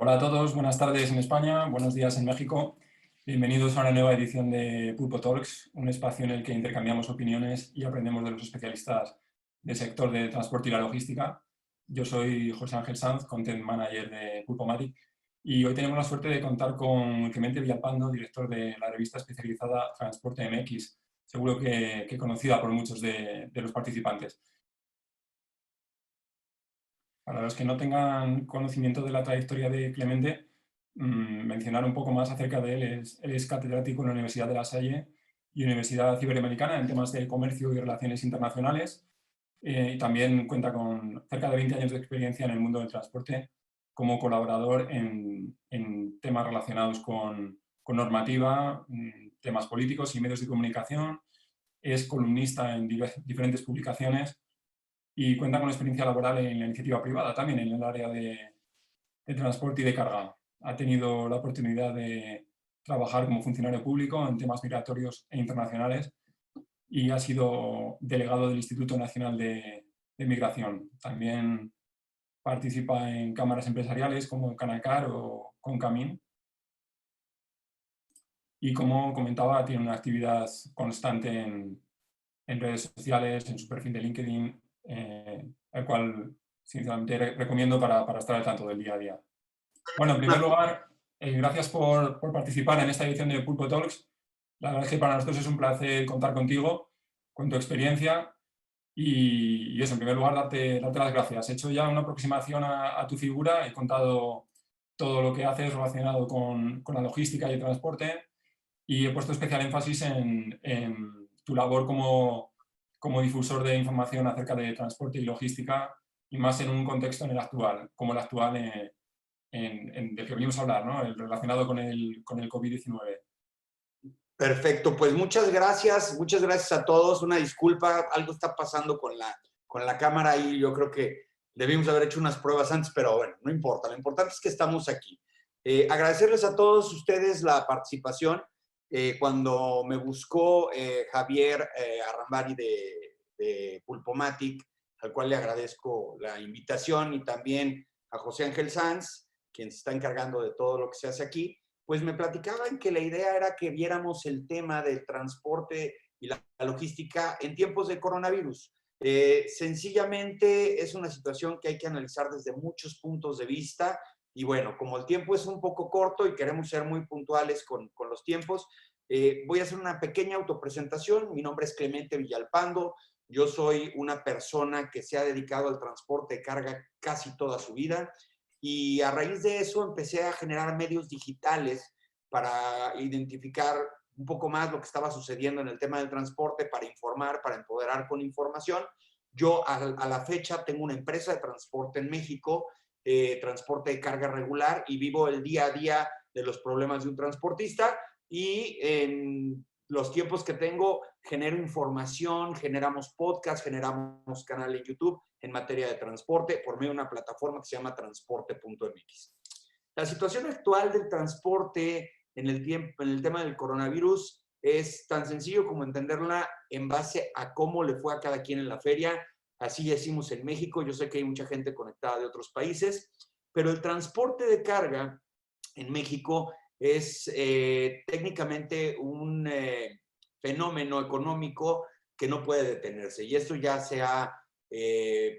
Hola a todos, buenas tardes en España, buenos días en México. Bienvenidos a una nueva edición de Pulpo Talks, un espacio en el que intercambiamos opiniones y aprendemos de los especialistas del sector de transporte y la logística. Yo soy José Ángel Sanz, Content Manager de Pulpomatic, y hoy tenemos la suerte de contar con Clemente Villalpando, director de la revista especializada Transporte MX, seguro que conocida por muchos de los participantes. Para los que no tengan conocimiento de la trayectoria de Clemente, mencionar un poco más acerca de él. Él es catedrático en la Universidad de La Salle y Universidad Iberoamericana en temas de comercio y relaciones internacionales. Y también cuenta con cerca de 20 años de experiencia en el mundo del transporte como colaborador en temas relacionados con normativa, temas políticos y medios de comunicación. Es columnista en diferentes publicaciones y cuenta con experiencia laboral en la iniciativa privada, también en el área de transporte y de carga. Ha tenido la oportunidad de trabajar como funcionario público en temas migratorios e internacionales y ha sido delegado del Instituto Nacional de Migración. También participa en cámaras empresariales como Canacar o Concamín. Y como comentaba, tiene una actividad constante en redes sociales, en su perfil de LinkedIn, el cual sinceramente recomiendo para estar al tanto del día a día. Bueno, en primer lugar, gracias por participar en esta edición de Pulpo Talks. La verdad es que para nosotros es un placer contar contigo, con tu experiencia y eso, en primer lugar, darte las gracias. He hecho ya una aproximación a tu figura, he contado todo lo que haces relacionado con la logística y el transporte y he puesto especial énfasis en tu labor como difusor de información acerca de transporte y logística y más en un contexto en el actual, como el actual del que venimos a hablar, ¿no? El relacionado con el COVID-19. Perfecto, pues muchas gracias a todos. Una disculpa, algo está pasando con la cámara y yo creo que debimos haber hecho unas pruebas antes, pero bueno, no importa, lo importante es que estamos aquí. Agradecerles a todos ustedes la participación. Cuando me buscó Javier Arrambari de Pulpomatic, al cual le agradezco la invitación, y también a José Ángel Sanz, quien se está encargando de todo lo que se hace aquí, pues me platicaban que la idea era que viéramos el tema del transporte y la logística en tiempos de coronavirus. Sencillamente es una situación que hay que analizar desde muchos puntos de vista y bueno, como el tiempo es un poco corto y queremos ser muy puntuales con los tiempos, voy a hacer una pequeña autopresentación. Mi nombre es Clemente Villalpando. Yo soy una persona que se ha dedicado al transporte de carga casi toda su vida. Y a raíz de eso empecé a generar medios digitales para identificar un poco más lo que estaba sucediendo en el tema del transporte, para informar, para empoderar con información. Yo a la fecha tengo una empresa de transporte en México, transporte de carga regular, y vivo el día a día de los problemas de un transportista. Y en los tiempos que tengo, genero información, generamos podcast, generamos canal en YouTube en materia de transporte por medio de una plataforma que se llama transporte.mx. La situación actual del transporte en el tema del coronavirus es tan sencillo como entenderla en base a cómo le fue a cada quien en la feria. Así decimos en México. Yo sé que hay mucha gente conectada de otros países, pero el transporte de carga en México es técnicamente un fenómeno económico que no puede detenerse. Y esto ya se ha,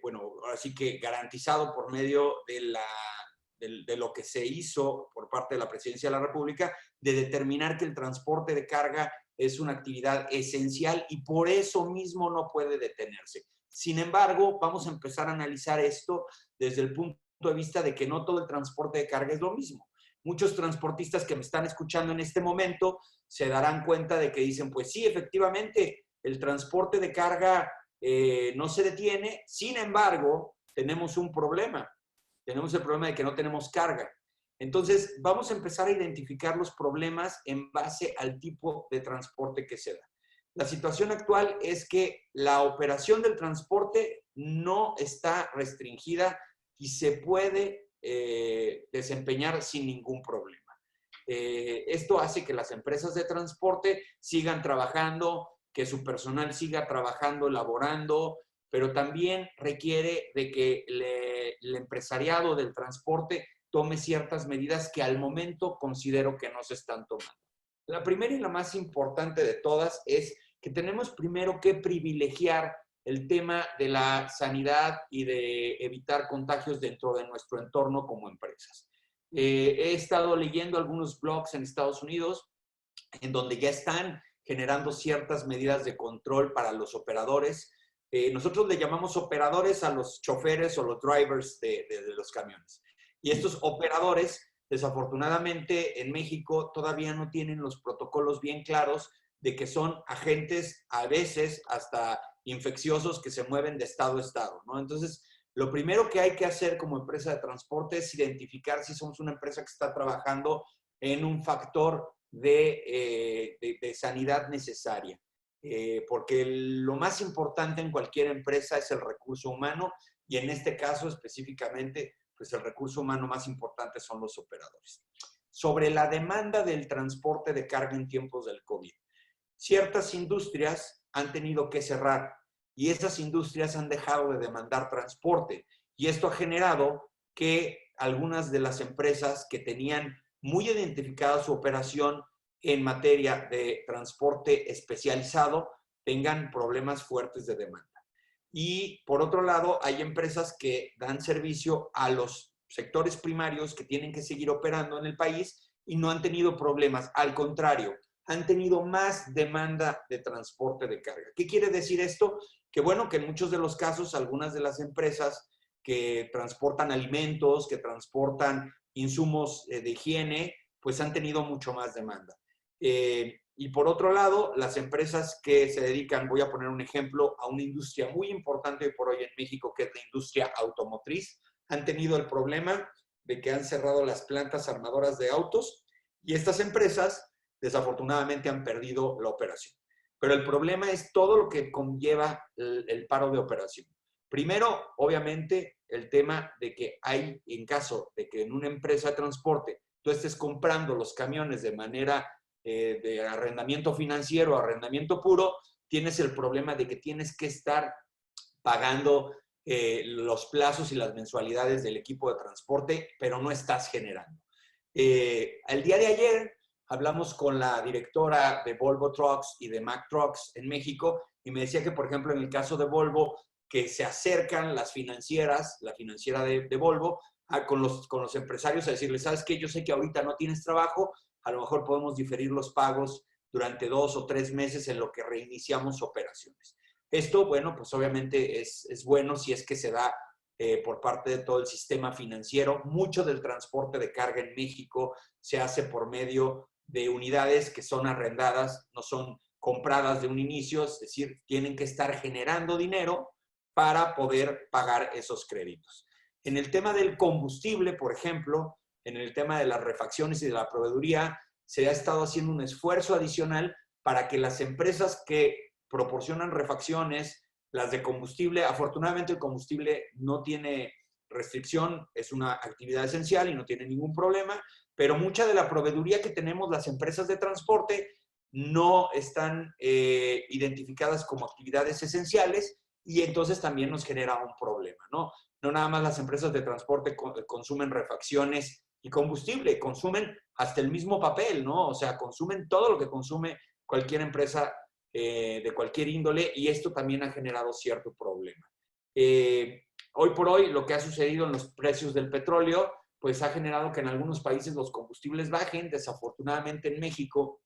bueno, así que garantizado por medio de lo que se hizo por parte de la Presidencia de la República, de determinar que el transporte de carga es una actividad esencial y por eso mismo no puede detenerse. Sin embargo, vamos a empezar a analizar esto desde el punto de vista de que no todo el transporte de carga es lo mismo. Muchos transportistas que me están escuchando en este momento se darán cuenta de que dicen, pues sí, efectivamente, el transporte de carga no se detiene. Sin embargo, tenemos un problema. Tenemos el problema de que no tenemos carga. Entonces, vamos a empezar a identificar los problemas en base al tipo de transporte que se da. La situación actual es que la operación del transporte no está restringida y se puede desempeñar sin ningún problema. Esto hace que las empresas de transporte sigan trabajando, que su personal siga trabajando, laborando, pero también requiere de que el empresariado del transporte tome ciertas medidas que al momento considero que no se están tomando. La primera y la más importante de todas es que tenemos primero que privilegiar el tema de la sanidad y de evitar contagios dentro de nuestro entorno como empresas. He estado leyendo algunos blogs en Estados Unidos en donde ya están generando ciertas medidas de control para los operadores. Nosotros le llamamos operadores a los choferes o los drivers de los camiones. Y estos operadores, desafortunadamente, en México todavía no tienen los protocolos bien claros de que son agentes, a veces hasta infecciosos, que se mueven de estado a estado, ¿no? Entonces, lo primero que hay que hacer como empresa de transporte es identificar si somos una empresa que está trabajando en un factor de sanidad necesaria. Porque lo más importante en cualquier empresa es el recurso humano y en este caso específicamente, pues el recurso humano más importante son los operadores. Sobre la demanda del transporte de carga en tiempos del COVID. Ciertas industrias han tenido que cerrar y esas industrias han dejado de demandar transporte y esto ha generado que algunas de las empresas que tenían muy identificada su operación en materia de transporte especializado tengan problemas fuertes de demanda. Y por otro lado, hay empresas que dan servicio a los sectores primarios que tienen que seguir operando en el país y no han tenido problemas. Al contrario, han tenido más demanda de transporte de carga. ¿Qué quiere decir esto? Que bueno, que en muchos de los casos, algunas de las empresas que transportan alimentos, que transportan insumos de higiene, pues han tenido mucho más demanda. Y por otro lado, las empresas que se dedican, voy a poner un ejemplo, a una industria muy importante hoy por hoy en México, que es la industria automotriz, han tenido el problema de que han cerrado las plantas armadoras de autos y estas empresas desafortunadamente han perdido la operación. Pero el problema es todo lo que conlleva el paro de operación. Primero, obviamente, el tema de que hay, en caso de que en una empresa de transporte tú estés comprando los camiones de manera de arrendamiento financiero, arrendamiento puro, tienes el problema de que tienes que estar pagando los plazos y las mensualidades del equipo de transporte, pero no estás generando. El día de ayer hablamos con la directora de Volvo Trucks y de Mack Trucks en México y me decía que, por ejemplo, en el caso de Volvo, que se acercan las financieras, la financiera de Volvo, con los empresarios a decirles, ¿sabes qué? Yo sé que ahorita no tienes trabajo, a lo mejor podemos diferir los pagos durante 2 o 3 meses en lo que reiniciamos operaciones. Esto, bueno, pues obviamente es bueno si es que se da por parte de todo el sistema financiero. Mucho del transporte de carga en México se hace por medio de unidades que son arrendadas, no son compradas de un inicio, es decir, tienen que estar generando dinero para poder pagar esos créditos. En el tema del combustible, por ejemplo, en el tema de las refacciones y de la proveeduría, se ha estado haciendo un esfuerzo adicional para que las empresas que proporcionan refacciones, las de combustible, afortunadamente el combustible no tiene restricción, es una actividad esencial y no tiene ningún problema, pero mucha de la proveeduría que tenemos las empresas de transporte no están identificadas como actividades esenciales y entonces también nos genera un problema, ¿no? No nada más las empresas de transporte consumen refacciones y combustible, consumen hasta el mismo papel, ¿no? O sea, consumen todo lo que consume cualquier empresa de cualquier índole y esto también ha generado cierto problema. Hoy por hoy, lo que ha sucedido en los precios del petróleo, pues ha generado que en algunos países los combustibles bajen. Desafortunadamente en México,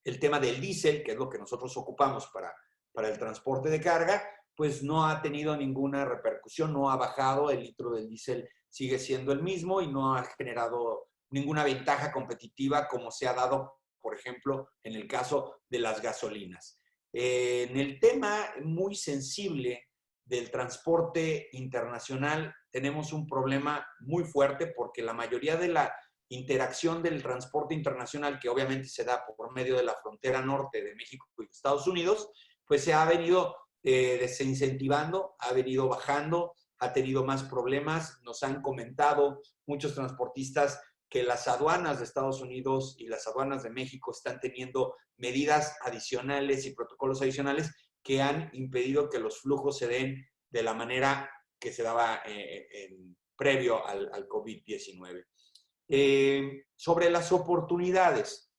el tema del diésel, que es lo que nosotros ocupamos para el transporte de carga, pues no ha tenido ninguna repercusión, no ha bajado, el litro del diésel sigue siendo el mismo y no ha generado ninguna ventaja competitiva como se ha dado, por ejemplo, en el caso de las gasolinas. En el tema muy sensible del transporte internacional tenemos un problema muy fuerte porque la mayoría de la interacción del transporte internacional, que obviamente se da por medio de la frontera norte de México y Estados Unidos, pues se ha venido desincentivando, ha venido bajando, ha tenido más problemas. Nos han comentado muchos transportistas que las aduanas de Estados Unidos y las aduanas de México están teniendo medidas adicionales y protocolos adicionales que han impedido que los flujos se den de la manera que se daba previo al COVID-19. Sobre las oportunidades.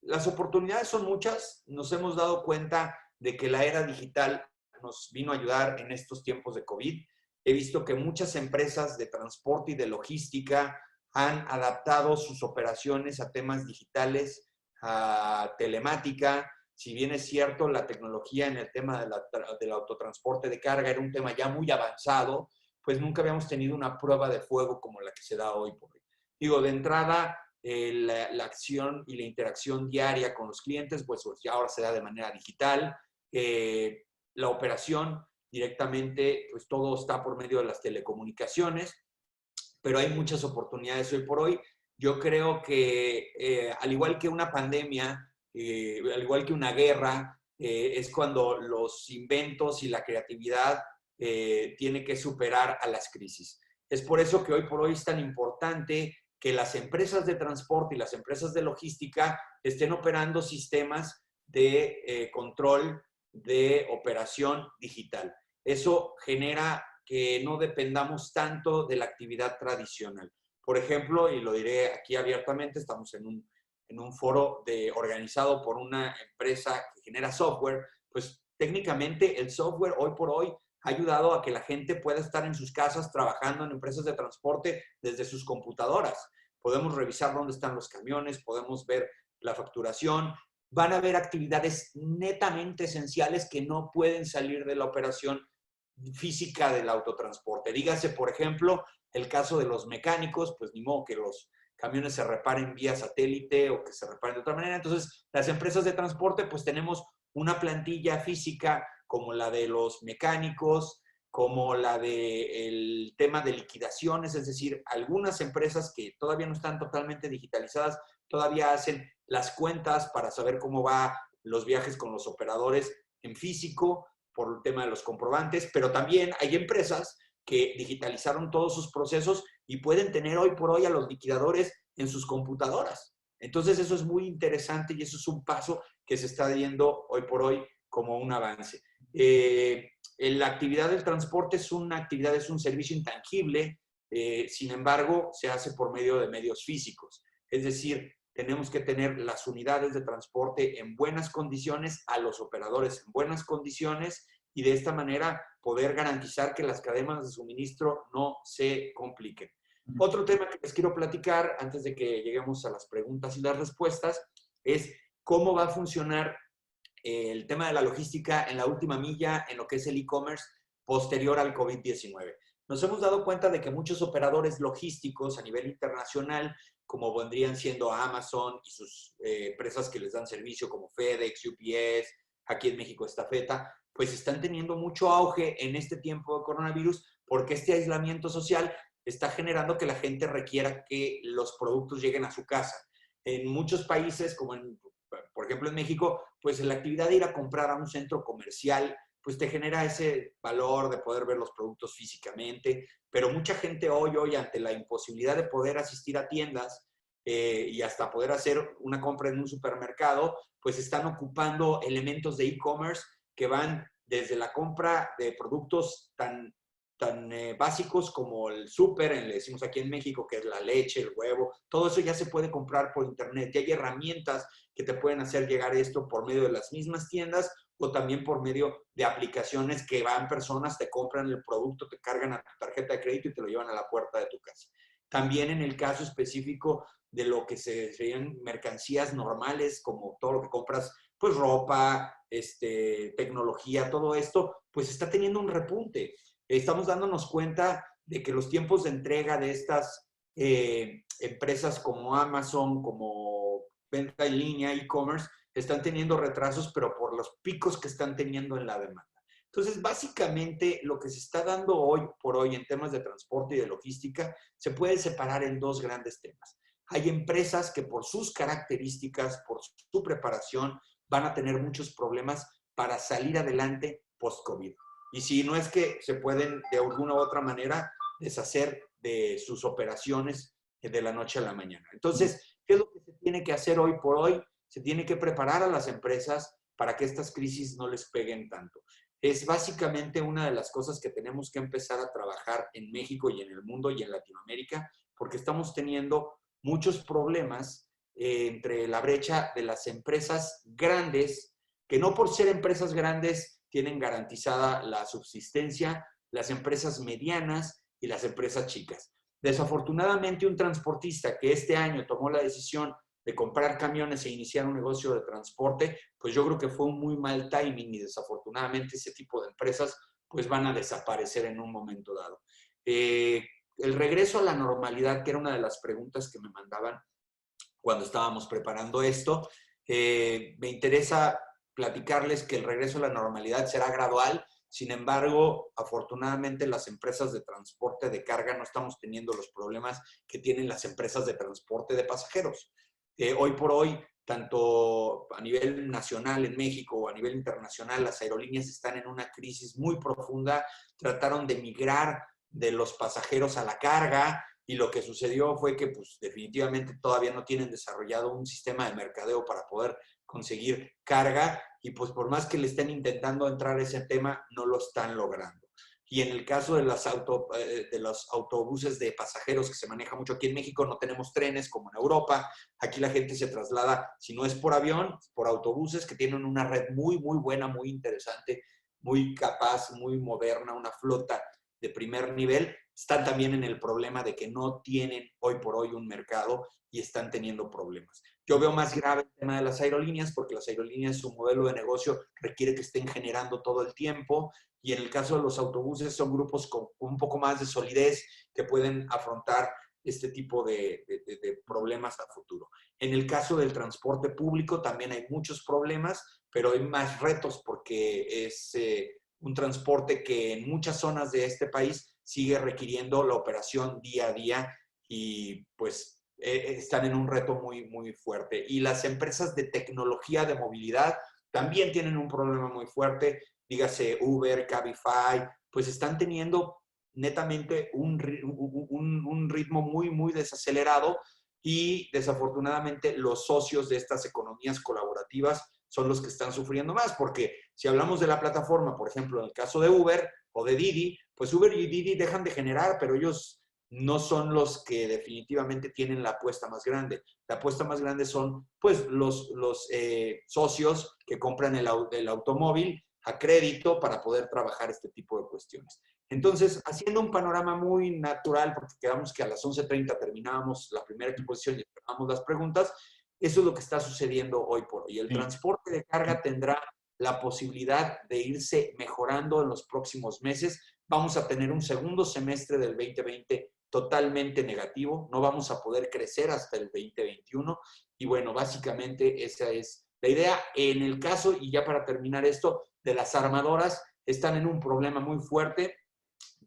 Las oportunidades son muchas. Nos hemos dado cuenta de que la era digital nos vino a ayudar en estos tiempos de COVID. He visto que muchas empresas de transporte y de logística han adaptado sus operaciones a temas digitales, a telemática. Si bien es cierto, la tecnología en el tema del autotransporte de carga era un tema ya muy avanzado, pues nunca habíamos tenido una prueba de fuego como la que se da hoy por hoy. Digo, de entrada, la acción y la interacción diaria con los clientes, pues ya ahora se da de manera digital. La operación directamente, pues todo está por medio de las telecomunicaciones, pero hay muchas oportunidades hoy por hoy. Yo creo que al igual que una pandemia, al igual que una guerra, es cuando los inventos y la creatividad tiene que superar a las crisis. Es por eso que hoy por hoy es tan importante que las empresas de transporte y las empresas de logística estén operando sistemas de control de operación digital. Eso genera que no dependamos tanto de la actividad tradicional. Por ejemplo, y lo diré aquí abiertamente, estamos en un foro organizado por una empresa que genera software, pues técnicamente el software hoy por hoy ha ayudado a que la gente pueda estar en sus casas trabajando en empresas de transporte desde sus computadoras. Podemos revisar dónde están los camiones, podemos ver la facturación. Van a haber actividades netamente esenciales que no pueden salir de la operación física del autotransporte. Dígase, por ejemplo, el caso de los mecánicos, pues ni modo que los camiones se reparen vía satélite o que se reparen de otra manera. Entonces, las empresas de transporte, pues tenemos una plantilla física como la de los mecánicos, como la del tema de liquidaciones, es decir, algunas empresas que todavía no están totalmente digitalizadas, todavía hacen las cuentas para saber cómo va los viajes con los operadores en físico, por el tema de los comprobantes, pero también hay empresas que digitalizaron todos sus procesos y pueden tener hoy por hoy a los liquidadores en sus computadoras. Entonces eso es muy interesante y eso es un paso que se está viendo hoy por hoy como un avance. La actividad del transporte es una actividad, es un servicio intangible, sin embargo, se hace por medio de medios físicos. Es decir, tenemos que tener las unidades de transporte en buenas condiciones, a los operadores en buenas condiciones y de esta manera poder garantizar que las cadenas de suministro no se compliquen. Otro tema que les quiero platicar antes de que lleguemos a las preguntas y las respuestas es cómo va a funcionar el tema de la logística en la última milla en lo que es el e-commerce posterior al COVID-19. Nos hemos dado cuenta de que muchos operadores logísticos a nivel internacional, como vendrían siendo Amazon y sus empresas que les dan servicio como FedEx, UPS, aquí en México Estafeta, pues están teniendo mucho auge en este tiempo de coronavirus porque este aislamiento social está generando que la gente requiera que los productos lleguen a su casa. En muchos países, como por ejemplo en México, pues la actividad de ir a comprar a un centro comercial pues te genera ese valor de poder ver los productos físicamente, pero mucha gente hoy ante la imposibilidad de poder asistir a tiendas y hasta poder hacer una compra en un supermercado, pues están ocupando elementos de e-commerce que van desde la compra de productos tan básicos como el súper, le decimos aquí en México, que es la leche, el huevo, todo eso ya se puede comprar por internet. Ya hay herramientas que te pueden hacer llegar esto por medio de las mismas tiendas o también por medio de aplicaciones que van personas, te compran el producto, te cargan a tu tarjeta de crédito y te lo llevan a la puerta de tu casa. También en el caso específico de lo que serían mercancías normales, como todo lo que compras, pues ropa, tecnología, todo esto, pues está teniendo un repunte. Estamos dándonos cuenta de que los tiempos de entrega de estas empresas como Amazon, como venta en línea, e-commerce, están teniendo retrasos, pero por los picos que están teniendo en la demanda. Entonces, básicamente, lo que se está dando hoy por hoy en temas de transporte y de logística se puede separar en dos grandes temas. Hay empresas que por sus características, por su preparación, van a tener muchos problemas para salir adelante post-COVID. Y si no es que se pueden de alguna u otra manera deshacer de sus operaciones de la noche a la mañana. Entonces, ¿qué es lo que se tiene que hacer hoy por hoy? Se tiene que preparar a las empresas para que estas crisis no les peguen tanto. es básicamente una de las cosas que tenemos que empezar a trabajar en México y en el mundo y en Latinoamérica, porque estamos teniendo muchos problemas entre la brecha de las empresas grandes, que no por ser empresas grandes tienen garantizada la subsistencia, las empresas medianas y las empresas chicas. Desafortunadamente, un transportista que este año tomó la decisión de comprar camiones e iniciar un negocio de transporte, pues yo creo que fue un muy mal timing y desafortunadamente ese tipo de empresas pues van a desaparecer en un momento dado. El regreso a la normalidad, que era una de las preguntas que me mandaban cuando estábamos preparando esto, me interesa platicarles que el regreso a la normalidad será gradual. Sin embargo, afortunadamente las empresas de transporte de carga no estamos teniendo los problemas que tienen las empresas de transporte de pasajeros. Hoy por hoy, tanto a nivel nacional en México o a nivel internacional, las aerolíneas están en una crisis muy profunda. Trataron de migrar de los pasajeros a la carga y lo que sucedió fue que pues, definitivamente todavía no tienen desarrollado un sistema de mercadeo para poder conseguir carga y pues por más que le estén intentando entrar a ese tema, no lo están logrando. Y en el caso de los autobuses de pasajeros que se maneja mucho aquí en México, no tenemos trenes como en Europa. Aquí la gente se traslada, si no es por avión, por autobuses que tienen una red muy, muy buena, muy interesante, muy capaz, muy moderna, una flota de primer nivel. Están también en el problema de que no tienen hoy por hoy un mercado y están teniendo problemas. Yo veo más grave el tema de las aerolíneas porque las aerolíneas, su modelo de negocio requiere que estén generando todo el tiempo y en el caso de los autobuses son grupos con un poco más de solidez que pueden afrontar este tipo de problemas a futuro. En el caso del transporte público también hay muchos problemas, pero hay más retos porque es un transporte que en muchas zonas de este país sigue requiriendo la operación día a día y pues están en un reto muy, muy fuerte. Y las empresas de tecnología de movilidad también tienen un problema muy fuerte, dígase Uber, Cabify, pues están teniendo netamente un ritmo muy, muy desacelerado y desafortunadamente los socios de estas economías colaborativas son los que están sufriendo más, porque si hablamos de la plataforma, por ejemplo, en el caso de Uber o de Didi, pues Uber y Didi dejan de generar, pero ellos no son los que definitivamente tienen la apuesta más grande. La apuesta más grande son pues los socios que compran el automóvil a crédito para poder trabajar este tipo de cuestiones. Entonces, haciendo un panorama muy natural, porque quedamos que a las 11:30 terminábamos la primera exposición y esperábamos las preguntas, eso es lo que está sucediendo hoy por hoy. El transporte de carga tendrá la posibilidad de irse mejorando en los próximos meses. Vamos a tener un segundo semestre del 2020 totalmente negativo, no vamos a poder crecer hasta el 2021 y bueno, básicamente esa es la idea. En el caso, y ya para terminar esto, de las armadoras, están en un problema muy fuerte,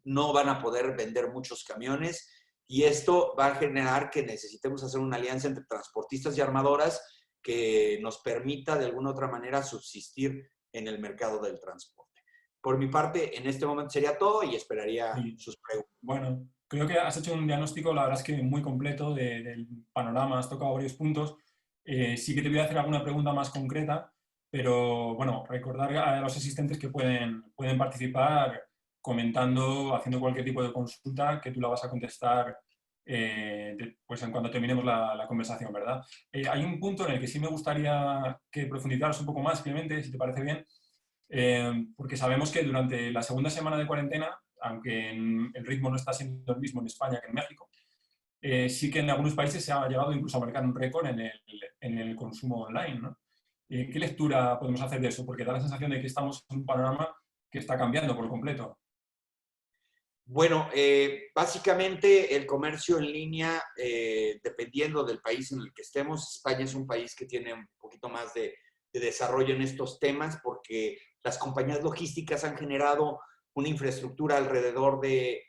no van a poder vender muchos camiones y esto va a generar que necesitemos hacer una alianza entre transportistas y armadoras que nos permita de alguna u otra manera subsistir en el mercado del transporte. Por mi parte, en este momento sería todo y esperaría sus preguntas. Bueno, creo que has hecho un diagnóstico, la verdad es que muy completo del panorama, has tocado varios puntos. Sí que te voy a hacer alguna pregunta más concreta, pero bueno, recordar a los asistentes que pueden participar comentando, haciendo cualquier tipo de consulta que tú la vas a contestar pues en cuando terminemos la conversación, ¿verdad? Hay un punto en el que sí me gustaría que profundizaras un poco más, Clemente, si te parece bien, porque sabemos que durante la segunda semana de cuarentena, aunque el ritmo no está siendo el mismo en España que en México, sí que en algunos países se ha llegado incluso a marcar un récord en el consumo online, ¿no? ¿Qué lectura podemos hacer de eso? Porque da la sensación de que estamos en un panorama que está cambiando por completo. Bueno, básicamente el comercio en línea, dependiendo del país en el que estemos, España es un país que tiene un poquito más de desarrollo en estos temas porque las compañías logísticas han generado una infraestructura alrededor de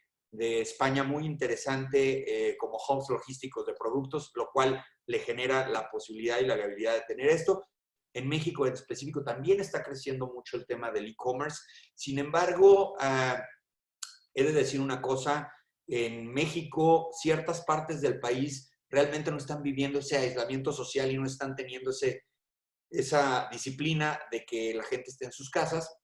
España muy interesante como hubs logísticos de productos, lo cual le genera la posibilidad y la viabilidad de tener esto. En México en específico también está creciendo mucho el tema del e-commerce. Sin embargo, he de decir una cosa, en México ciertas partes del país realmente no están viviendo ese aislamiento social y no están teniendo esa disciplina de que la gente esté en sus casas.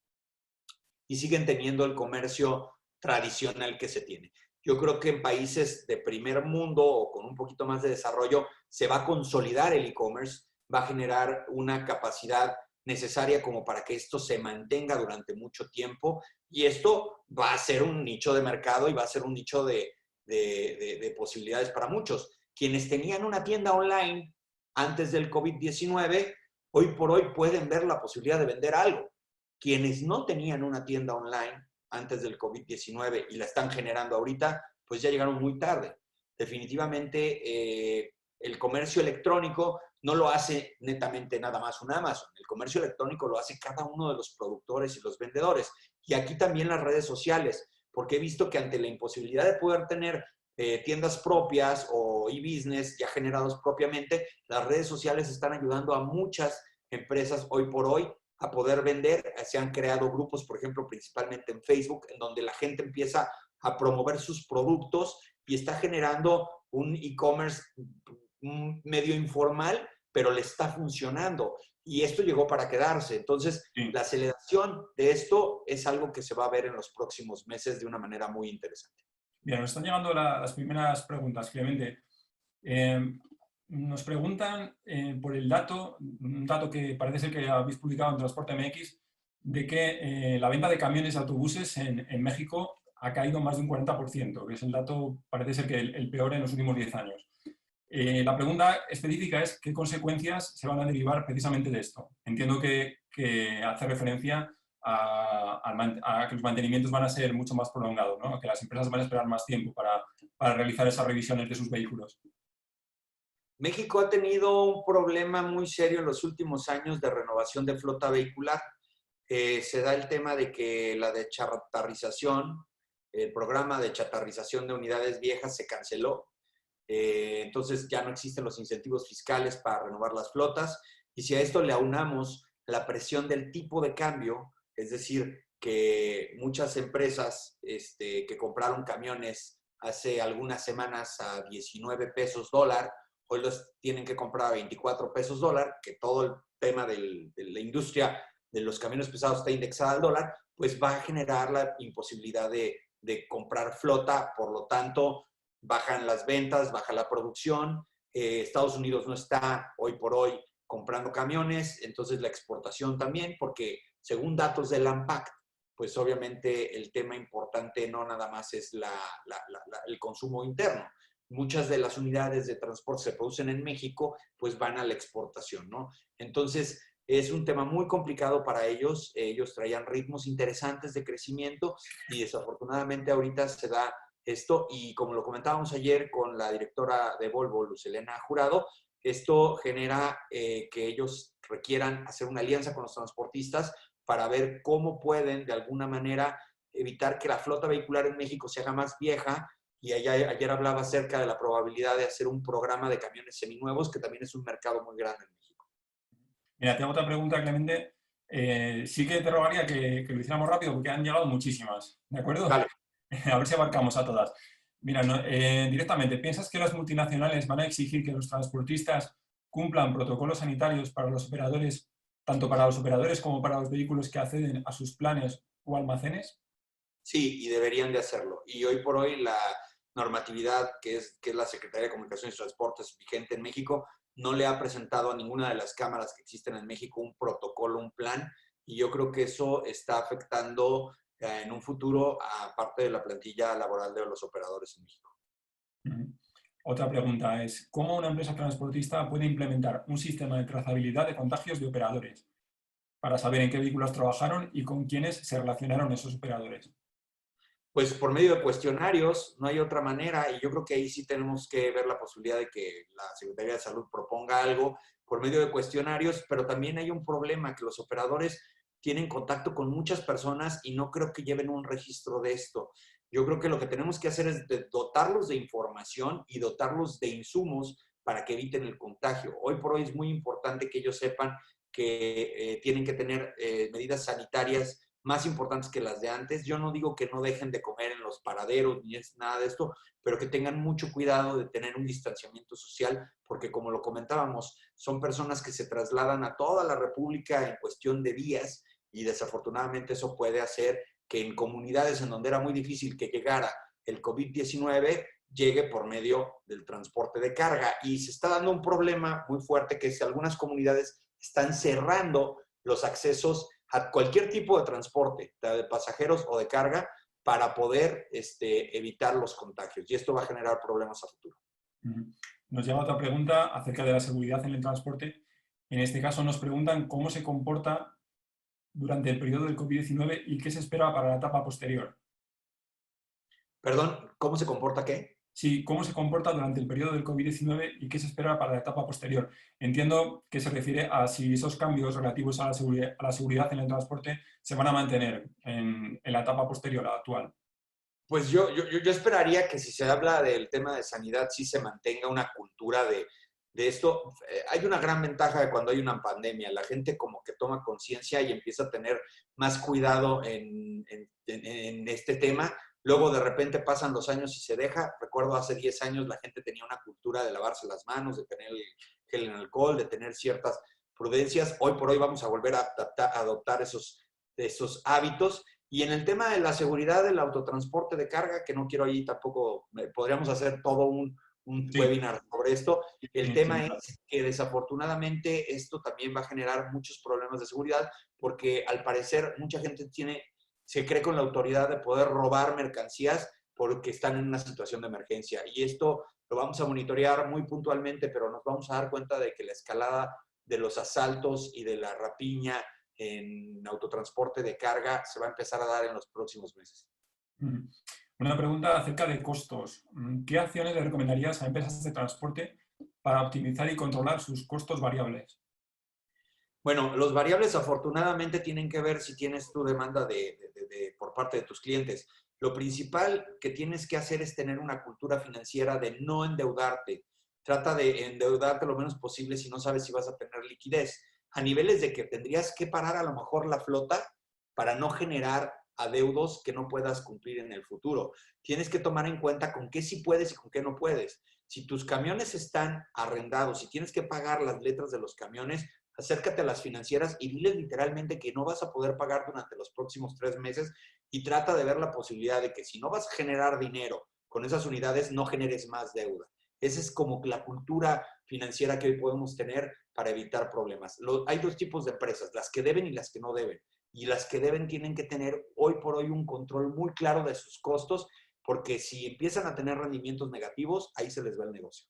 y siguen teniendo el comercio tradicional que se tiene. Yo creo que en países de primer mundo o con un poquito más de desarrollo se va a consolidar el e-commerce, va a generar una capacidad necesaria como para que esto se mantenga durante mucho tiempo y esto va a ser un nicho de mercado y va a ser un nicho de posibilidades para muchos. Quienes tenían una tienda online antes del COVID-19, hoy por hoy pueden ver la posibilidad de vender algo. Quienes no tenían una tienda online antes del COVID-19 y la están generando ahorita, pues ya llegaron muy tarde. Definitivamente, el comercio electrónico no lo hace netamente nada más un Amazon. El comercio electrónico lo hace cada uno de los productores y los vendedores. Y aquí también las redes sociales, porque he visto que ante la imposibilidad de poder tener tiendas propias o e-business ya generados propiamente, las redes sociales están ayudando a muchas empresas hoy por hoy a poder vender. Se han creado grupos, por ejemplo, principalmente en Facebook, en donde la gente empieza a promover sus productos y está generando un e-commerce medio informal, pero le está funcionando. Y esto llegó para quedarse. Entonces, Sí. la aceleración de esto es algo que se va a ver en los próximos meses de una manera muy interesante. Bien, nos están llegando las primeras preguntas, Clemente. Nos preguntan por el dato, un dato que parece ser que habéis publicado en Transporte MX, de que la venta de camiones y autobuses en México ha caído más de un 40%, que es el dato, parece ser que el peor en los últimos 10 años. La pregunta específica es qué consecuencias se van a derivar precisamente de esto. Entiendo que hace referencia a que los mantenimientos van a ser mucho más prolongados, ¿no? Que las empresas van a esperar más tiempo para realizar esas revisiones de sus vehículos. México ha tenido un problema muy serio en los últimos años de renovación de flota vehicular. Se da el tema de que la de chatarrización, el programa de chatarrización de unidades viejas se canceló. Entonces ya no existen los incentivos fiscales para renovar las flotas. Y si a esto le aunamos la presión del tipo de cambio, es decir, que muchas empresas que compraron camiones hace algunas semanas a 19 pesos dólar, hoy los tienen que comprar a 24 pesos dólar, que todo el tema de la industria de los camiones pesados está indexada al dólar, pues va a generar la imposibilidad de comprar flota, por lo tanto, bajan las ventas, baja la producción. Estados Unidos no está hoy por hoy comprando camiones, entonces la exportación también, porque según datos del ANPAC, pues obviamente el tema importante no nada más es el consumo interno. Muchas de las unidades de transporte se producen en México, pues van a la exportación, ¿no? Entonces, es un tema muy complicado para ellos. Ellos traían ritmos interesantes de crecimiento y desafortunadamente ahorita se da esto. Y como lo comentábamos ayer con la directora de Volvo, Luz Helena Jurado, esto genera que ellos requieran hacer una alianza con los transportistas para ver cómo pueden de alguna manera evitar que la flota vehicular en México se haga más vieja. Y ayer hablaba acerca de la probabilidad de hacer un programa de camiones seminuevos, que también es un mercado muy grande en México. Mira, tengo otra pregunta, Clemente. Sí que te rogaría que lo hiciéramos rápido porque han llegado muchísimas, ¿de acuerdo? Vale. A ver si abarcamos a todas. Mira, directamente, ¿piensas que las multinacionales van a exigir que los transportistas cumplan protocolos sanitarios para los operadores, tanto para los operadores como para los vehículos que acceden a sus planes o almacenes? Sí, y deberían de hacerlo. Y hoy por hoy la normatividad que es la Secretaría de Comunicaciones y Transportes vigente en México no le ha presentado a ninguna de las cámaras que existen en México un protocolo, un plan, y yo creo que eso está afectando en un futuro a parte de la plantilla laboral de los operadores en México. Otra pregunta es, ¿cómo una empresa transportista puede implementar un sistema de trazabilidad de contagios de operadores para saber en qué vehículos trabajaron y con quiénes se relacionaron esos operadores? Pues por medio de cuestionarios, no hay otra manera, y yo creo que ahí sí tenemos que ver la posibilidad de que la Secretaría de Salud proponga algo por medio de cuestionarios, pero también hay un problema, que los operadores tienen contacto con muchas personas y no creo que lleven un registro de esto. Yo creo que lo que tenemos que hacer es dotarlos de información y dotarlos de insumos para que eviten el contagio. Hoy por hoy es muy importante que ellos sepan que tienen que tener medidas sanitarias más importantes que las de antes. Yo no digo que no dejen de comer en los paraderos ni es nada de esto, pero que tengan mucho cuidado de tener un distanciamiento social, porque como lo comentábamos, son personas que se trasladan a toda la República en cuestión de días y desafortunadamente eso puede hacer que en comunidades en donde era muy difícil que llegara el COVID-19, llegue por medio del transporte de carga. Y se está dando un problema muy fuerte, que es que algunas comunidades están cerrando los accesos a cualquier tipo de transporte, de pasajeros o de carga, para poder evitar los contagios. Y esto va a generar problemas a futuro. Nos llega otra pregunta acerca de la seguridad en el transporte. En este caso nos preguntan cómo se comporta durante el periodo del COVID-19 y qué se espera para la etapa posterior. Perdón, ¿cómo se comporta qué? Sí, cómo se comporta durante el periodo del COVID-19 y qué se espera para la etapa posterior. Entiendo que se refiere a si esos cambios relativos a la seguridad en el transporte se van a mantener en la etapa posterior a la actual. Pues yo esperaría que si se habla del tema de sanidad, sí se mantenga una cultura de esto. Hay una gran ventaja de cuando hay una pandemia. La gente como que toma conciencia y empieza a tener más cuidado en este tema. Luego de repente pasan los años y se deja. Recuerdo hace 10 años la gente tenía una cultura de lavarse las manos, de tener el gel en alcohol, de tener ciertas prudencias. Hoy por hoy vamos a volver a adoptar esos hábitos. Y en el tema de la seguridad del autotransporte de carga, que no quiero ahí tampoco, podríamos hacer todo un Sí, webinar sobre esto. El sí, tema claro. es que desafortunadamente esto también va a generar muchos problemas de seguridad, porque al parecer mucha gente se cree con la autoridad de poder robar mercancías porque están en una situación de emergencia. Y esto lo vamos a monitorear muy puntualmente, pero nos vamos a dar cuenta de que la escalada de los asaltos y de la rapiña en autotransporte de carga se va a empezar a dar en los próximos meses. Una pregunta acerca de costos. ¿Qué acciones le recomendarías a empresas de transporte para optimizar y controlar sus costos variables? Bueno, los variables afortunadamente tienen que ver si tienes tu demanda por parte de tus clientes. Lo principal que tienes que hacer es tener una cultura financiera de no endeudarte. Trata de endeudarte lo menos posible si no sabes si vas a tener liquidez. A niveles de que tendrías que parar a lo mejor la flota para no generar adeudos que no puedas cumplir en el futuro. Tienes que tomar en cuenta con qué sí puedes y con qué no puedes. Si tus camiones están arrendados, si tienes que pagar las letras de los camiones, acércate a las financieras y diles literalmente que no vas a poder pagar durante los próximos 3 meses y trata de ver la posibilidad de que si no vas a generar dinero con esas unidades, no generes más deuda. Esa es como la cultura financiera que hoy podemos tener para evitar problemas. Hay dos tipos de empresas, las que deben y las que no deben. Y las que deben tienen que tener hoy por hoy un control muy claro de sus costos, porque si empiezan a tener rendimientos negativos, ahí se les va el negocio.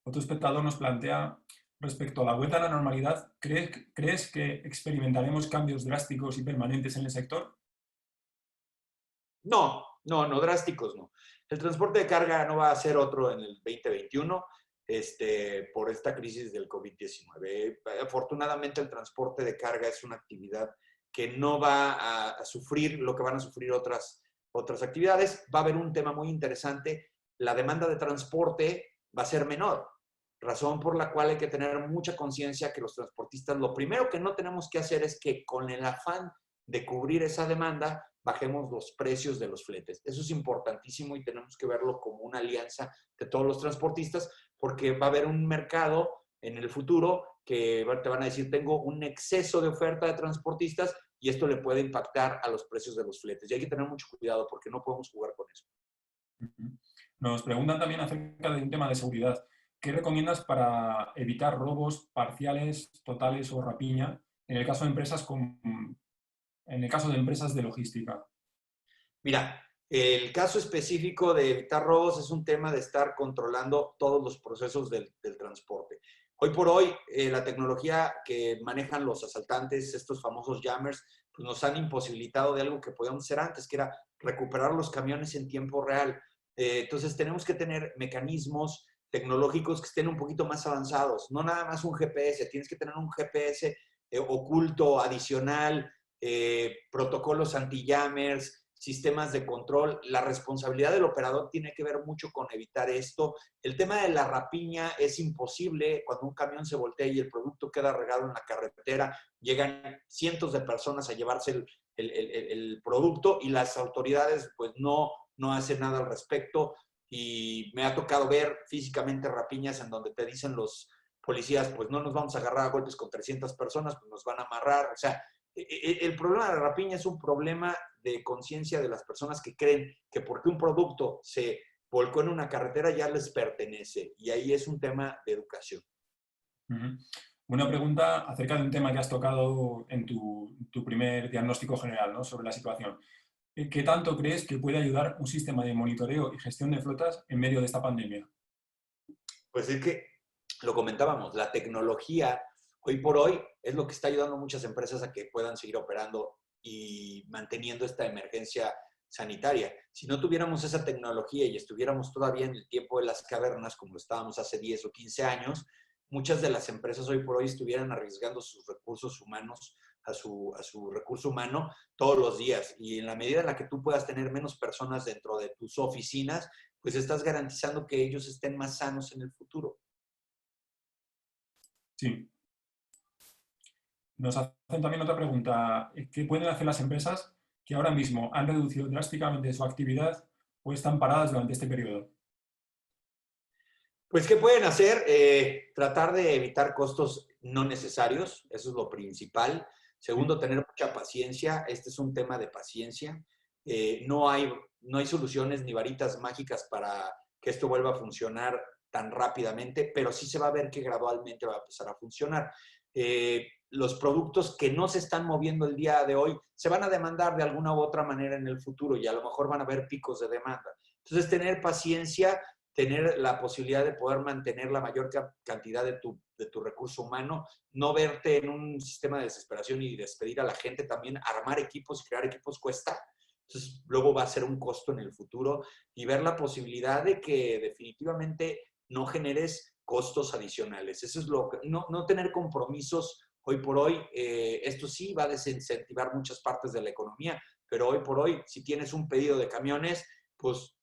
Otro espectador nos plantea, respecto a la vuelta a la normalidad, ¿crees que experimentaremos cambios drásticos y permanentes en el sector? No, drásticos no. El transporte de carga no va a ser otro en el 2021 por esta crisis del COVID-19. Afortunadamente el transporte de carga es una actividad que no va a sufrir lo que van a sufrir otras actividades. Va a haber un tema muy interesante. La demanda de transporte va a ser menor, razón por la cual hay que tener mucha conciencia que los transportistas, lo primero que no tenemos que hacer es que con el afán de cubrir esa demanda, bajemos los precios de los fletes. Eso es importantísimo y tenemos que verlo como una alianza de todos los transportistas, porque va a haber un mercado en el futuro que te van a decir, tengo un exceso de oferta de transportistas y esto le puede impactar a los precios de los fletes. Y hay que tener mucho cuidado porque no podemos jugar con eso. Nos preguntan también acerca de un tema de seguridad. ¿Qué recomiendas para evitar robos parciales, totales o rapiña en el caso de empresas de logística? Mira, el caso específico de evitar robos es un tema de estar controlando todos los procesos del transporte. Hoy por hoy, la tecnología que manejan los asaltantes, estos famosos jammers, pues nos han imposibilitado de algo que podíamos hacer antes, que era recuperar los camiones en tiempo real. Entonces, tenemos que tener mecanismos tecnológicos que estén un poquito más avanzados. No nada más un GPS, tienes que tener un GPS oculto, adicional, protocolos anti-jammers, sistemas de control. La responsabilidad del operador tiene que ver mucho con evitar esto. El tema de la rapiña es imposible cuando un camión se voltea y el producto queda regado en la carretera. Llegan cientos de personas a llevarse el producto y las autoridades pues no hacen nada al respecto. Y me ha tocado ver físicamente rapiñas en donde te dicen los policías, pues no nos vamos a agarrar a golpes con 300 personas, pues nos van a amarrar. O sea, El problema de la rapiña es un problema de conciencia de las personas que creen que porque un producto se volcó en una carretera ya les pertenece. Y ahí es un tema de educación. Ujú. Una pregunta acerca de un tema que has tocado en tu primer diagnóstico general, ¿no?, sobre la situación. ¿Qué tanto crees que puede ayudar un sistema de monitoreo y gestión de flotas en medio de esta pandemia? Pues es que lo comentábamos, la tecnología hoy por hoy es lo que está ayudando a muchas empresas a que puedan seguir operando y manteniendo esta emergencia sanitaria. Si no tuviéramos esa tecnología y estuviéramos todavía en el tiempo de las cavernas, como estábamos hace 10 o 15 años, muchas de las empresas hoy por hoy estuvieran arriesgando sus recursos humanos a su recurso humano todos los días. Y en la medida en la que tú puedas tener menos personas dentro de tus oficinas, pues estás garantizando que ellos estén más sanos en el futuro. Sí. Nos hacen también otra pregunta. ¿Qué pueden hacer las empresas que ahora mismo han reducido drásticamente su actividad o están paradas durante este periodo? Pues, ¿qué pueden hacer? Tratar de evitar costos no necesarios, eso es lo principal. Sí. Segundo, tener mucha paciencia. Este es un tema de paciencia. No hay soluciones ni varitas mágicas para que esto vuelva a funcionar tan rápidamente, pero sí se va a ver que gradualmente va a empezar a funcionar. Los productos que no se están moviendo el día de hoy se van a demandar de alguna u otra manera en el futuro y a lo mejor van a haber picos de demanda. Entonces, tener paciencia, tener la posibilidad de poder mantener la mayor cantidad de tu recurso humano, no verte en un sistema de desesperación y despedir a la gente, también armar equipos y crear equipos cuesta. Entonces, luego va a ser un costo en el futuro y ver la posibilidad de que definitivamente no generes costos adicionales. Eso es lo que, no tener compromisos hoy por hoy. Esto sí va a desincentivar muchas partes de la economía, pero hoy por hoy, si tienes un pedido de camiones, pues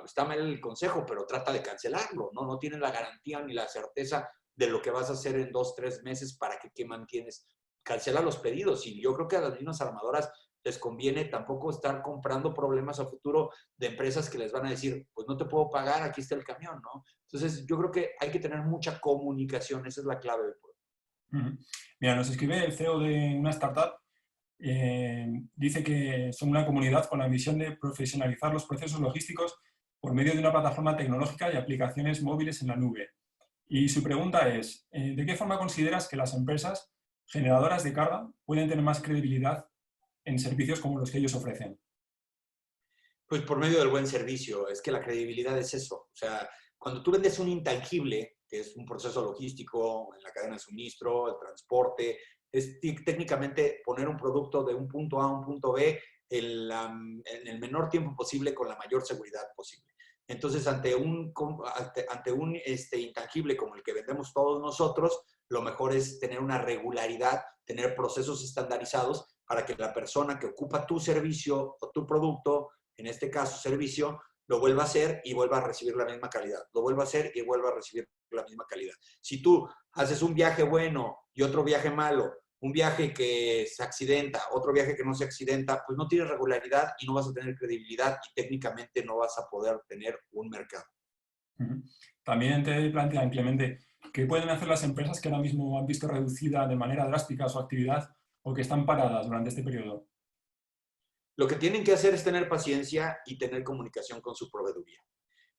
está mal el consejo, pero trata de cancelarlo, ¿no? No tienes la garantía ni la certeza de lo que vas a hacer en 2, 3 meses para que ¿qué mantienes? Cancela los pedidos. Y yo creo que a las mismas armadoras les conviene tampoco estar comprando problemas a futuro de empresas que les van a decir, pues no te puedo pagar, aquí está el camión, ¿no? Entonces, yo creo que hay que tener mucha comunicación, esa es la clave del pueblo. Ujú. Mira, nos escribe el CEO de una startup. Dice que son una comunidad con la misión de profesionalizar los procesos logísticos por medio de una plataforma tecnológica y aplicaciones móviles en la nube. Y su pregunta es, ¿de qué forma consideras que las empresas generadoras de carga pueden tener más credibilidad en servicios como los que ellos ofrecen? Pues por medio del buen servicio, es que la credibilidad es eso. O sea, cuando tú vendes un intangible, que es un proceso logístico en la cadena de suministro, el transporte, es técnicamente poner un producto de un punto A a un punto B en el menor tiempo posible con la mayor seguridad posible. Entonces, ante un intangible como el que vendemos todos nosotros, lo mejor es tener una regularidad, tener procesos estandarizados para que la persona que ocupa tu servicio o tu producto, en este caso servicio, lo vuelva a hacer y vuelva a recibir la misma calidad. Lo vuelva a hacer y vuelva a recibir la misma calidad. Si tú haces un viaje bueno y otro viaje malo, un viaje que se accidenta, otro viaje que no se accidenta, pues no tienes regularidad y no vas a tener credibilidad y técnicamente no vas a poder tener un mercado. Ujú. También te plantean, Clemente, ¿qué pueden hacer las empresas que ahora mismo han visto reducida de manera drástica su actividad o que están paradas durante este periodo? Lo que tienen que hacer es tener paciencia y tener comunicación con su proveeduría.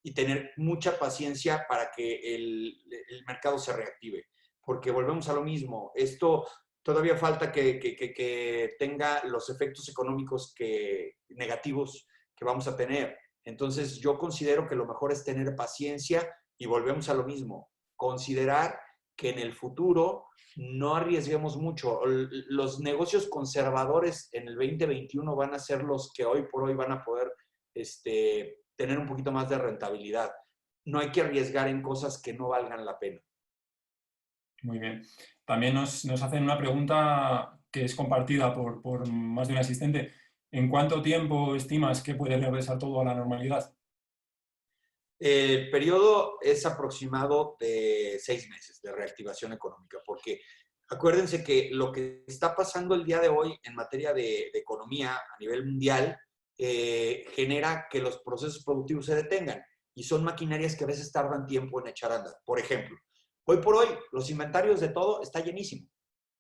Y tener mucha paciencia para que el mercado se reactive. Porque volvemos a lo mismo. Esto todavía falta que tenga los efectos económicos negativos que vamos a tener. Entonces, yo considero que lo mejor es tener paciencia y volvemos a lo mismo. Considerar que en el futuro no arriesguemos mucho. Los negocios conservadores en el 2021 van a ser los que hoy por hoy van a poder tener un poquito más de rentabilidad. No hay que arriesgar en cosas que no valgan la pena. Muy bien. También nos hacen una pregunta que es compartida por más de un asistente. ¿En cuánto tiempo estimas que puede regresar todo a la normalidad? El periodo es aproximado de 6 meses de reactivación económica, porque acuérdense que lo que está pasando el día de hoy en materia de economía a nivel mundial genera que los procesos productivos se detengan y son maquinarias que a veces tardan tiempo en echar a andar. Por ejemplo, hoy por hoy los inventarios de todo está llenísimo.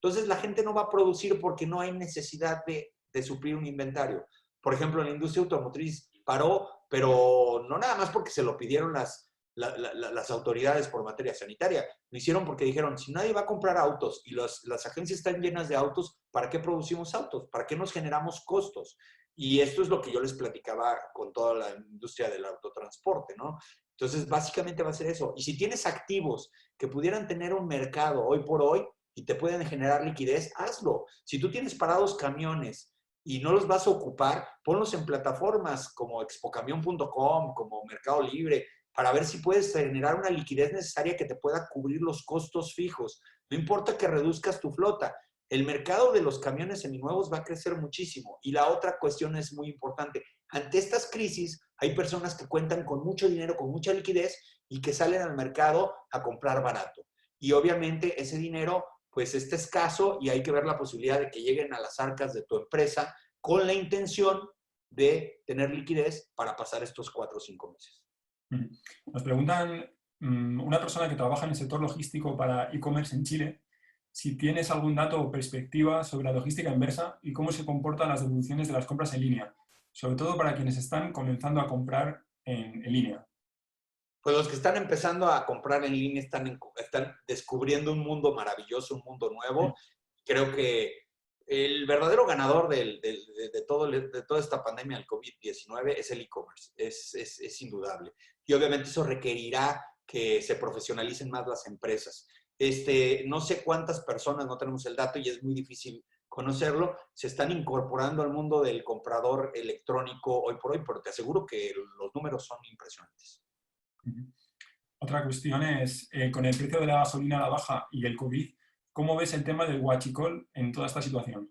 Entonces la gente no va a producir porque no hay necesidad de suplir un inventario. Por ejemplo, en la industria automotriz paró, pero no nada más porque se lo pidieron las autoridades por materia sanitaria. Lo hicieron porque dijeron, si nadie va a comprar autos y las agencias están llenas de autos, ¿para qué producimos autos? ¿Para qué nos generamos costos? Y esto es lo que yo les platicaba con toda la industria del autotransporte, ¿no? Entonces, básicamente va a ser eso. Y si tienes activos que pudieran tener un mercado hoy por hoy y te pueden generar liquidez, hazlo. Si tú tienes parados camiones y no los vas a ocupar, ponlos en plataformas como expocamion.com, como Mercado Libre, para ver si puedes generar una liquidez necesaria que te pueda cubrir los costos fijos. No importa que reduzcas tu flota, el mercado de los camiones seminuevos va a crecer muchísimo. Y la otra cuestión es muy importante. Ante estas crisis, hay personas que cuentan con mucho dinero, con mucha liquidez y que salen al mercado a comprar barato. Y obviamente ese dinero pues está escaso y hay que ver la posibilidad de que lleguen a las arcas de tu empresa con la intención de tener liquidez para pasar estos 4 o 5 meses. Nos preguntan, una persona que trabaja en el sector logístico para e-commerce en Chile, si tienes algún dato o perspectiva sobre la logística inversa y cómo se comportan las devoluciones de las compras en línea, sobre todo para quienes están comenzando a comprar en línea. Pues los que están empezando a comprar en línea están descubriendo un mundo maravilloso, un mundo nuevo. Creo que el verdadero ganador de toda esta pandemia del COVID-19 es el e-commerce, es indudable. Y obviamente eso requerirá que se profesionalicen más las empresas. No sé cuántas personas, no tenemos el dato y es muy difícil conocerlo, se están incorporando al mundo del comprador electrónico hoy por hoy, pero te aseguro que los números son impresionantes. Otra cuestión es, con el precio de la gasolina a la baja y el COVID, ¿cómo ves el tema del huachicol en toda esta situación?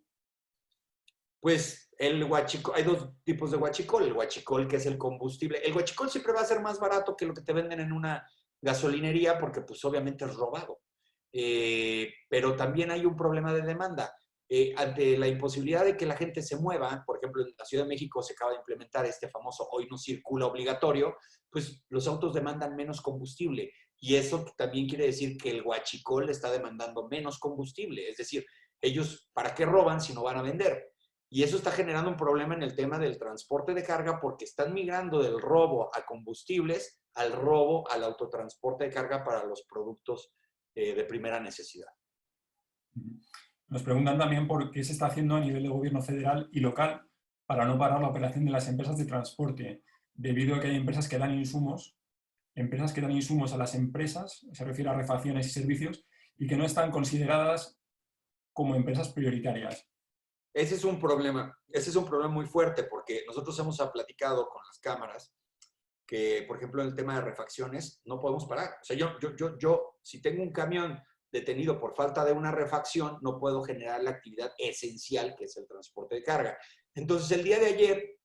Pues el huachicol, hay 2 tipos de huachicol. El huachicol, que es el combustible. El huachicol siempre va a ser más barato que lo que te venden en una gasolinería porque pues obviamente es robado. Pero también hay un problema de demanda. Ante la imposibilidad de que la gente se mueva, por ejemplo, en la Ciudad de México se acaba de implementar este famoso hoy no circula obligatorio, pues los autos demandan menos combustible. Y eso también quiere decir que el huachicol está demandando menos combustible. Es decir, ellos, ¿para qué roban si no van a vender? Y eso está generando un problema en el tema del transporte de carga porque están migrando del robo a combustibles al robo al autotransporte de carga para los productos de primera necesidad. Nos preguntan también por qué se está haciendo a nivel de gobierno federal y local para no parar la operación de las empresas de transporte, debido a que hay empresas que dan insumos a las empresas, se refiere a refacciones y servicios, y que no están consideradas como empresas prioritarias. Ese es un problema muy fuerte porque nosotros hemos platicado con las cámaras que, por ejemplo, en el tema de refacciones no podemos parar. O sea, yo si tengo un camión detenido por falta de una refacción, no puedo generar la actividad esencial que es el transporte de carga. Entonces, el día de ayer,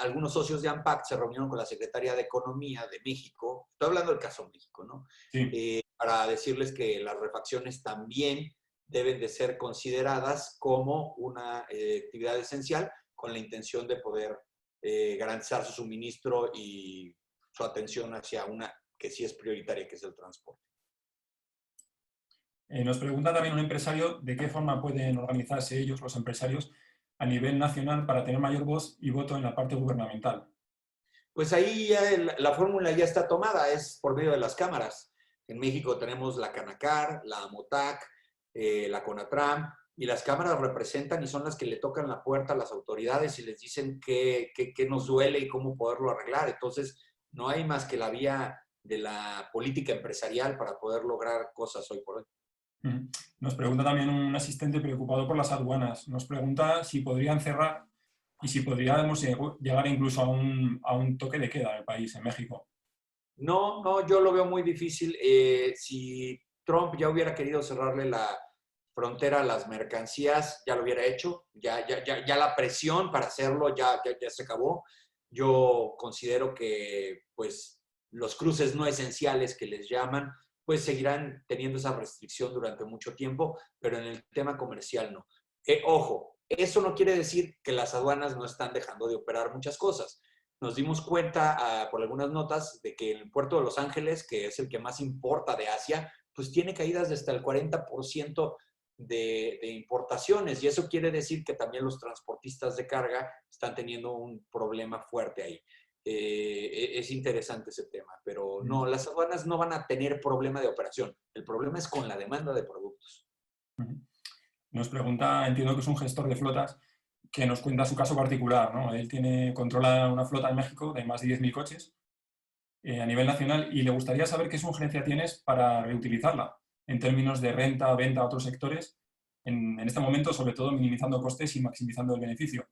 algunos socios de ANPAC se reunieron con la Secretaría de Economía de México, estoy hablando del caso México, ¿no? Sí. Para decirles que las refacciones también deben de ser consideradas como una actividad esencial con la intención de poder garantizar su suministro y su atención hacia una que sí es prioritaria, que es el transporte. Nos pregunta también un empresario de qué forma pueden organizarse ellos, los empresarios, a nivel nacional para tener mayor voz y voto en la parte gubernamental. Pues ahí ya la fórmula ya está tomada, es por medio de las cámaras. En México tenemos la Canacar, la AMOTAC, la CONATRAM, y las cámaras representan y son las que le tocan la puerta a las autoridades y les dicen qué nos duele y cómo poderlo arreglar. Entonces, no hay más que la vía de la política empresarial para poder lograr cosas hoy por hoy. Nos pregunta también un asistente preocupado por las aduanas. Nos pregunta si podrían cerrar y si podríamos llegar incluso a un toque de queda en el país, en México. No, yo lo veo muy difícil. Si Trump ya hubiera querido cerrarle la frontera a las mercancías, ya lo hubiera hecho. Ya la presión para hacerlo ya se acabó. Yo considero que pues, los cruces no esenciales que les llaman, pues seguirán teniendo esa restricción durante mucho tiempo, pero en el tema comercial no. Ojo, eso no quiere decir que las aduanas no están dejando de operar muchas cosas. Nos dimos cuenta por algunas notas de que el puerto de Los Ángeles, que es el que más importa de Asia, pues tiene caídas de hasta el 40% de importaciones, y eso quiere decir que también los transportistas de carga están teniendo un problema fuerte ahí. Es interesante ese tema, pero no, las aduanas no van a tener problema de operación. El problema es con la demanda de productos. Nos pregunta, entiendo que es un gestor de flotas, que nos cuenta su caso particular, ¿no? Él controla una flota en México de más de 10.000 coches a nivel nacional y le gustaría saber qué sugerencia tienes para reutilizarla en términos de renta, venta a otros sectores, en este momento, sobre todo, minimizando costes y maximizando el beneficio.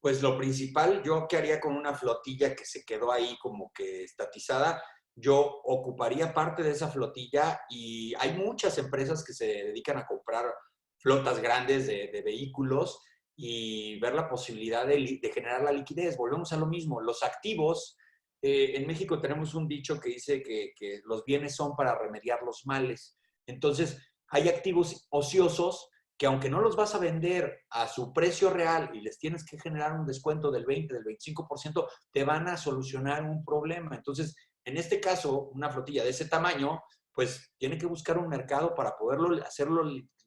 Pues lo principal, yo qué haría con una flotilla que se quedó ahí como que estatizada, yo ocuparía parte de esa flotilla, y hay muchas empresas que se dedican a comprar flotas grandes de vehículos y ver la posibilidad de generar la liquidez. Volvemos a lo mismo, los activos, en México tenemos un dicho que dice que los bienes son para remediar los males. Entonces, hay activos ociosos que aunque no los vas a vender a su precio real y les tienes que generar un descuento del 20, del 25%, te van a solucionar un problema. Entonces, en este caso, una flotilla de ese tamaño, pues tiene que buscar un mercado para poderlo hacerlo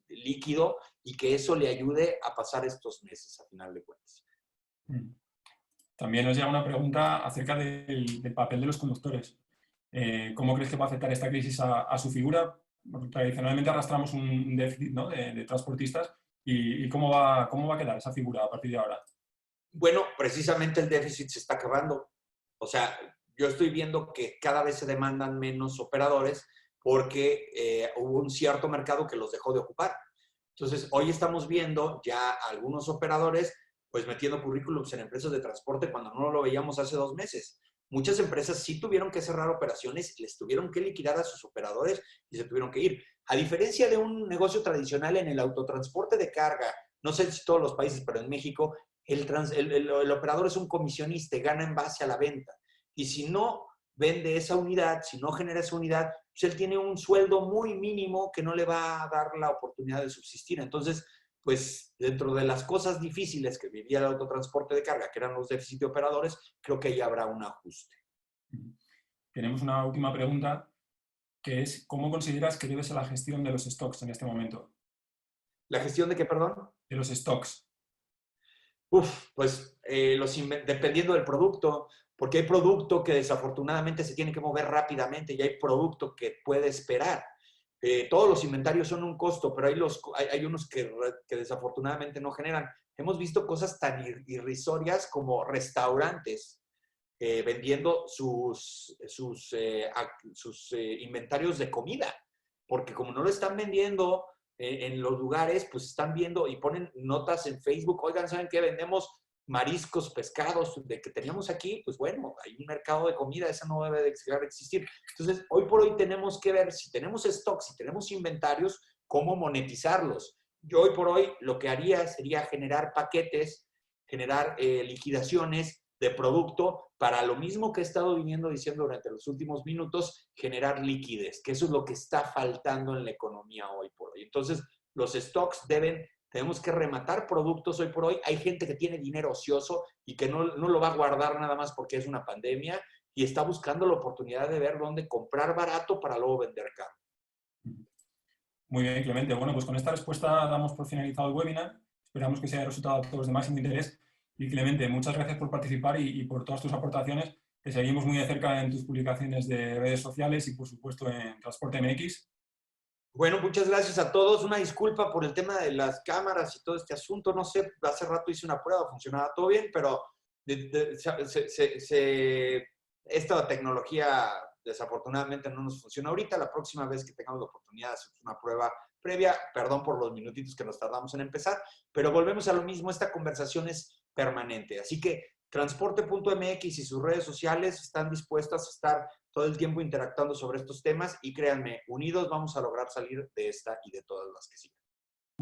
líquido y que eso le ayude a pasar estos meses, a final de cuentas. También nos llega una pregunta acerca del papel de los conductores. ¿Cómo crees que va a afectar esta crisis a su figura? Porque tradicionalmente arrastramos un déficit, ¿no?, de transportistas. ¿Y cómo va a quedar esa figura a partir de ahora? Bueno, precisamente el déficit se está acabando. O sea, yo estoy viendo que cada vez se demandan menos operadores porque hubo un cierto mercado que los dejó de ocupar. Entonces, hoy estamos viendo ya algunos operadores pues metiendo currículums en empresas de transporte cuando no lo veíamos hace 2 meses. Muchas empresas sí tuvieron que cerrar operaciones, les tuvieron que liquidar a sus operadores y se tuvieron que ir. A diferencia de un negocio tradicional en el autotransporte de carga, no sé si todos los países, pero en México, el operador es un comisionista, gana en base a la venta. Y si no vende esa unidad, si no genera esa unidad, pues él tiene un sueldo muy mínimo que no le va a dar la oportunidad de subsistir. Entonces, pues dentro de las cosas difíciles que vivía el autotransporte de carga, que eran los déficits de operadores, creo que ahí habrá un ajuste. Tenemos una última pregunta, que es, ¿cómo consideras que debe ser la gestión de los stocks en este momento? ¿La gestión de qué, perdón? De los stocks. Pues dependiendo del producto, porque hay producto que desafortunadamente se tiene que mover rápidamente y hay producto que puede esperar. Todos los inventarios son un costo, pero hay unos que desafortunadamente no generan. Hemos visto cosas tan irrisorias como restaurantes vendiendo sus inventarios de comida, porque como no lo están vendiendo en los lugares, pues están viendo y ponen notas en Facebook: oigan, ¿saben qué? Vendemos mariscos, pescados de que teníamos aquí. Pues bueno, hay un mercado de comida, eso no debe de existir. Entonces, hoy por hoy tenemos que ver si tenemos stocks, si tenemos inventarios, cómo monetizarlos. Yo hoy por hoy lo que haría sería generar paquetes, generar liquidaciones de producto para lo mismo que he estado viniendo diciendo durante los últimos minutos, generar liquidez, que eso es lo que está faltando en la economía hoy por hoy. Entonces, los stocks tenemos que rematar productos hoy por hoy. Hay gente que tiene dinero ocioso y que no lo va a guardar nada más porque es una pandemia y está buscando la oportunidad de ver dónde comprar barato para luego vender caro. Muy bien, Clemente. Bueno, pues con esta respuesta damos por finalizado el webinar. Esperamos que sea resultado a todos de máximo interés. Y Clemente, muchas gracias por participar y por todas tus aportaciones. Te seguimos muy de cerca en tus publicaciones de redes sociales y, por supuesto, en Transporte MX. Bueno, muchas gracias a todos. Una disculpa por el tema de las cámaras y todo este asunto. No sé, hace rato hice una prueba, funcionaba todo bien, pero esta tecnología desafortunadamente no nos funciona ahorita. La próxima vez que tengamos la oportunidad de hacer una prueba previa, perdón por los minutitos que nos tardamos en empezar, pero volvemos a lo mismo. Esta conversación es permanente. Así que Transporte.mx y sus redes sociales están dispuestas a estar todo el tiempo interactuando sobre estos temas y créanme, unidos vamos a lograr salir de esta y de todas las que siguen.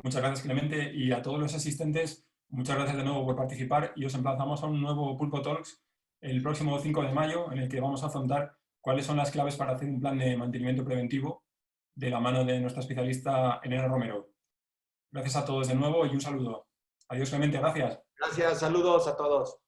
Muchas gracias, Clemente, y a todos los asistentes, muchas gracias de nuevo por participar y os emplazamos a un nuevo Pulpo Talks el próximo 5 de mayo, en el que vamos a afrontar cuáles son las claves para hacer un plan de mantenimiento preventivo de la mano de nuestra especialista Elena Romero. Gracias a todos de nuevo y un saludo. Adiós, Clemente, gracias. Gracias, saludos a todos.